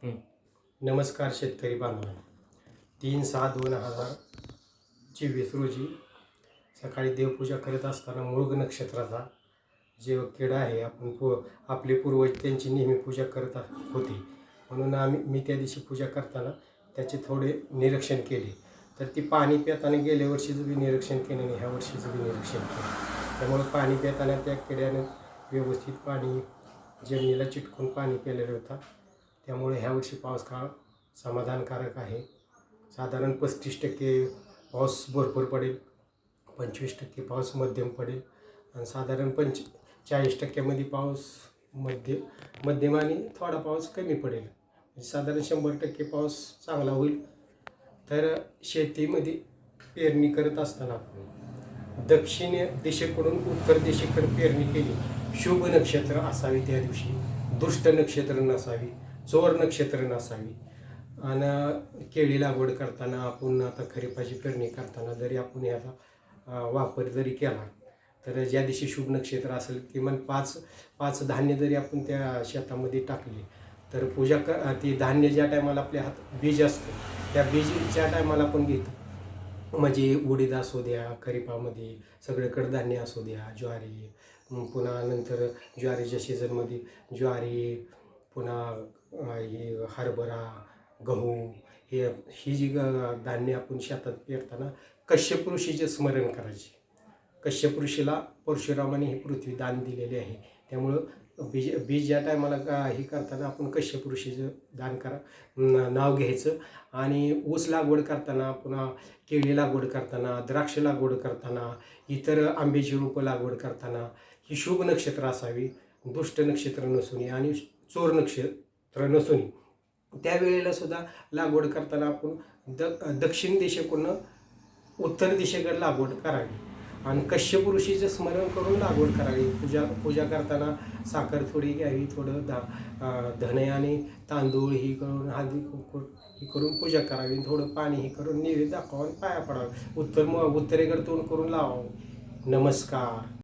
हं. नमस्कार शेतकरी बांधवांनो. 3/6/2024 रोजी सकाळी देवपूजा करत असताना मृग नक्षत्राचा जे किडा आहे, आपले पूर्वज त्यांची नेहमी पूजा करत होते, म्हणून मी त्या दिवशी पूजा करताना त्याचे थोडे निरीक्षण केले. तर ती पाणी पिताना गेल्या वर्षीचं बी निरीक्षण केलं आणि ह्या वर्षीचं बी निरीक्षण केलं. त्यामुळे पाणी पिताना त्या किड्यानं व्यवस्थित पाणी जमिनीला चिटकून पाणी पिलेलं होतं. त्यामुळे ह्या वर्षी पाऊस काळ समाधानकारक आहे. साधारण 35% पाऊस भरपूर पडेल, 25% पाऊस मध्यम पडेल आणि साधारण 40% पाऊस मध्यम आणि थोडा पाऊस कमी पडेल. साधारण 100% पाऊस चांगला होईल. तर शेतीमध्ये पेरणी करत असताना आपण दक्षिण दिशेकडून उत्तर दिशेकडे पेरणी केली. शुभ नक्षत्र असावी त्या दिवशी, दुष्ट नक्षत्र नसावी, चोर नक्षत्र नसावी. आणि केळी लागवड करताना आपण आता खरीपाची पेरणी करताना जरी आपण याचा वापर जरी केला, तर ज्या दिवशी शुभ नक्षत्र असेल किमान पाच धान्य जरी आपण त्या शेतामध्ये टाकले, तर ती धान्य ज्या टायमाला आपल्या हात बीज असतं, त्या बीजच्या टायमाला आपण घेतो. म्हणजे उडीद असू द्या, खरीपामध्ये सगळे कडधान्य असू द्या, ज्वारी, पुन्हा नंतर ज्वारीच्या सीझनमध्ये ज्वारी, पुन्हा ही हरभरा, गहू, ही जी धान्य आपण शेतात पेरताना कश्यप ऋषीचे स्मरण करायचे. कश्यप ऋषीला परशुरामाने ही पृथ्वी दान दिलेली आहे. त्यामुळं बीज ज्या टायमाला हे करताना आपण कश्यप ऋषीचं दान नाव घ्यायचं. आणि ऊस लागवड करताना, पुन्हा केळी लागवड करताना, द्राक्ष लागवड करताना, इतर आंब्याची रोपं लागवड करताना ही शुभ नक्षत्र असावी, दुष्ट नक्षत्र नसून आणि चोर नक्षत्र नसून. त्यावेळेला सुद्धा लागवड करताना आपण दक्षिण दिशेकडून उत्तर दिशेकडे लागवड करावी आणि कश्यप ऋषीचं स्मरण करून लागवड करावी. पूजा करताना साखर थोडी घ्यावी, थोडं धणे आणि तांदूळ ही करून, हळदी कुंकू ही करून पूजा करावी, थोडं पाणी ही करून नैवेद्य दाखवावं आणि पाया पडावं. उत्तरेकडे तोंड करून लावावं. नमस्कार.